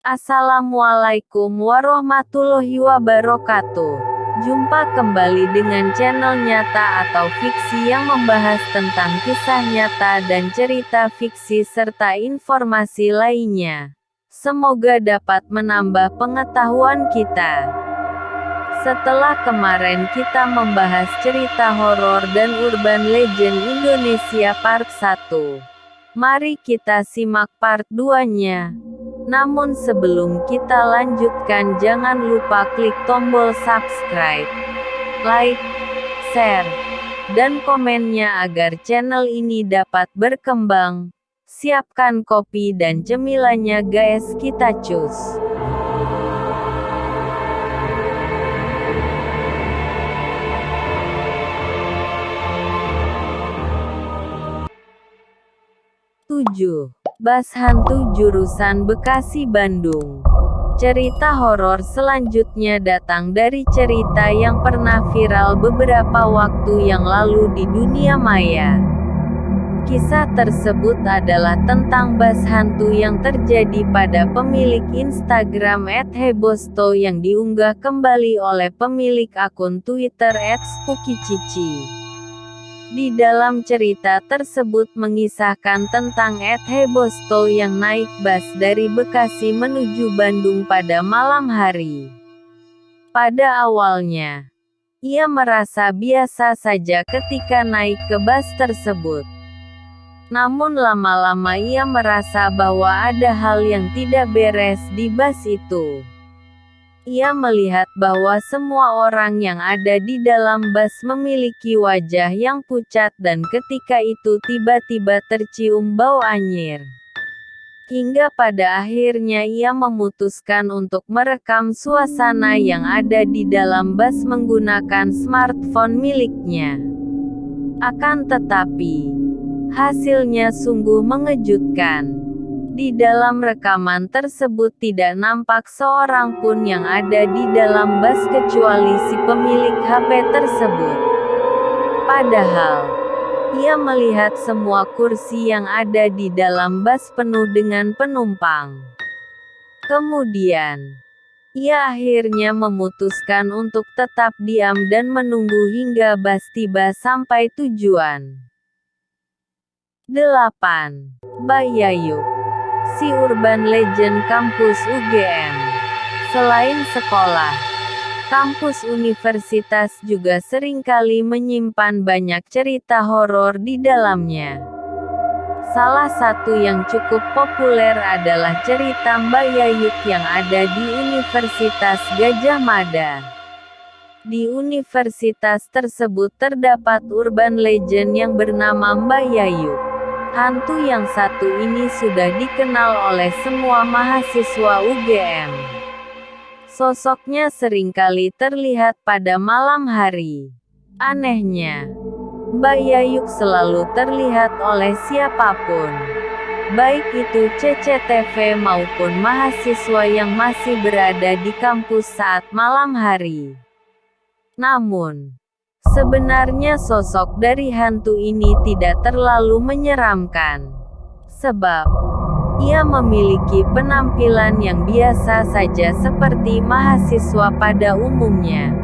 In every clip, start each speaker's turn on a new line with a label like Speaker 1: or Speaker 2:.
Speaker 1: Assalamualaikum warahmatullahi wabarakatuh. Jumpa kembali dengan channel Nyata atau Fiksi yang membahas tentang kisah nyata dan cerita fiksi serta informasi lainnya. Semoga dapat menambah pengetahuan kita. Setelah kemarin kita membahas cerita horor dan urban legend Indonesia part 1. Mari kita simak part 2-nya. Namun sebelum kita lanjutkan, jangan lupa klik tombol subscribe, like, share, dan komennya agar channel ini dapat berkembang. Siapkan kopi dan cemilannya guys, kita cus. Bas Hantu Jurusan Bekasi Bandung. Cerita horor selanjutnya datang dari cerita yang pernah viral beberapa waktu yang lalu di dunia maya. Kisah tersebut adalah tentang bas hantu yang terjadi pada pemilik Instagram @hebosto yang diunggah kembali oleh pemilik akun Twitter @spookycici. Di dalam cerita tersebut mengisahkan tentang @hebosto yang naik bas dari Bekasi menuju Bandung pada malam hari. Pada awalnya, ia merasa biasa saja ketika naik ke bas tersebut. Namun lama-lama ia merasa bahwa ada hal yang tidak beres di bas itu. Ia melihat bahwa semua orang yang ada di dalam bas memiliki wajah yang pucat dan ketika itu tiba-tiba tercium bau anyir. Hingga pada akhirnya ia memutuskan untuk merekam suasana yang ada di dalam bas menggunakan smartphone miliknya. Akan tetapi, hasilnya sungguh mengejutkan. Di dalam rekaman tersebut tidak nampak seorang pun yang ada di dalam bas kecuali si pemilik HP tersebut. Padahal, ia melihat semua kursi yang ada di dalam bas penuh dengan penumpang. Kemudian, ia akhirnya memutuskan untuk tetap diam dan menunggu hingga bas tiba sampai tujuan. 8. Mbak Yayuk, si urban legend kampus UGM. Selain sekolah, kampus universitas juga seringkali menyimpan banyak cerita horor di dalamnya. Salah satu yang cukup populer adalah cerita Mbak Yayuk yang ada di Universitas Gadjah Mada. Di universitas tersebut terdapat urban legend yang bernama Mbak Yayuk. Hantu yang satu ini sudah dikenal oleh semua mahasiswa UGM. Sosoknya seringkali terlihat pada malam hari. Anehnya, Mbak Yayuk selalu terlihat oleh siapapun, baik itu CCTV maupun mahasiswa yang masih berada di kampus saat malam hari. Namun, sebenarnya sosok dari hantu ini tidak terlalu menyeramkan. Sebab, ia memiliki penampilan yang biasa saja seperti mahasiswa pada umumnya.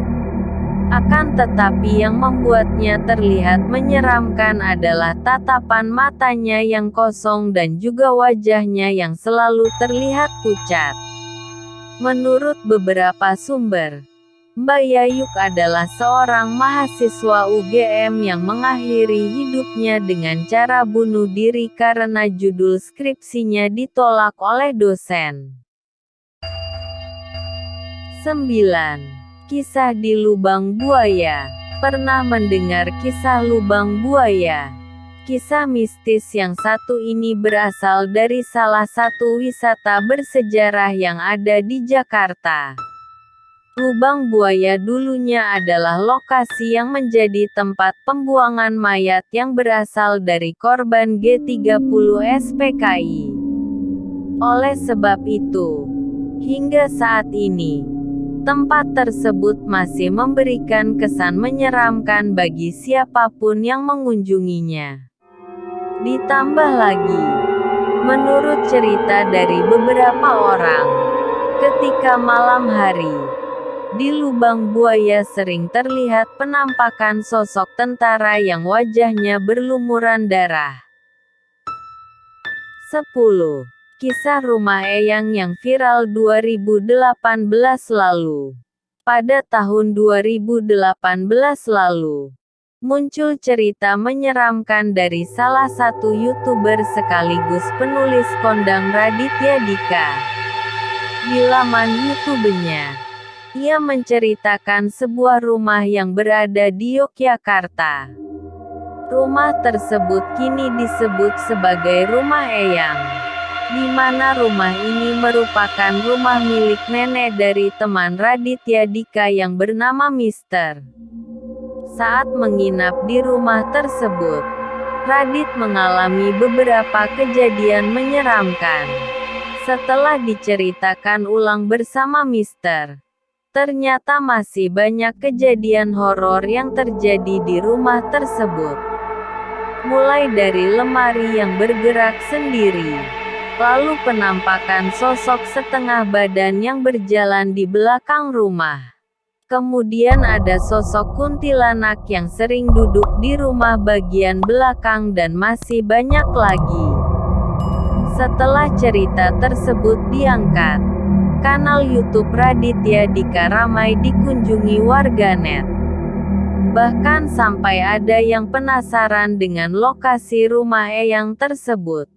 Speaker 1: Akan tetapi yang membuatnya terlihat menyeramkan adalah tatapan matanya yang kosong dan juga wajahnya yang selalu terlihat pucat. Menurut beberapa sumber, Mbak Yayuk adalah seorang mahasiswa UGM yang mengakhiri hidupnya dengan cara bunuh diri karena judul skripsinya ditolak oleh dosen. 9. Kisah di Lubang Buaya. Pernah mendengar kisah Lubang Buaya? Kisah mistis yang satu ini berasal dari salah satu wisata bersejarah yang ada di Jakarta. Lubang Buaya dulunya adalah lokasi yang menjadi tempat pembuangan mayat yang berasal dari korban G30 SPKI. Oleh sebab itu, hingga saat ini, tempat tersebut masih memberikan kesan menyeramkan bagi siapapun yang mengunjunginya. Ditambah lagi, menurut cerita dari beberapa orang, Ketika malam hari, di lubang buaya sering terlihat penampakan sosok tentara yang wajahnya berlumuran darah. 10. Kisah Rumah Eyang yang viral 2018 lalu. Pada tahun 2018 lalu, muncul cerita menyeramkan dari salah satu YouTuber sekaligus penulis kondang Raditya Dika. Di laman YouTube-nya, ia menceritakan sebuah rumah yang berada di Yogyakarta. Rumah tersebut kini disebut sebagai Rumah Eyang, di mana rumah ini merupakan rumah milik nenek dari teman Raditya Dika yang bernama Mister. Saat menginap di rumah tersebut, Radit mengalami beberapa kejadian menyeramkan. Setelah diceritakan ulang bersama Mister, ternyata masih banyak kejadian horor yang terjadi di rumah tersebut. Mulai dari lemari yang bergerak sendiri, lalu penampakan sosok setengah badan yang berjalan di belakang rumah. Kemudian ada sosok kuntilanak yang sering duduk di rumah bagian belakang dan masih banyak lagi. Setelah cerita tersebut diangkat, kanal YouTube Raditya Dika ramai dikunjungi warganet. Bahkan sampai ada yang penasaran dengan lokasi Rumah Eyang tersebut.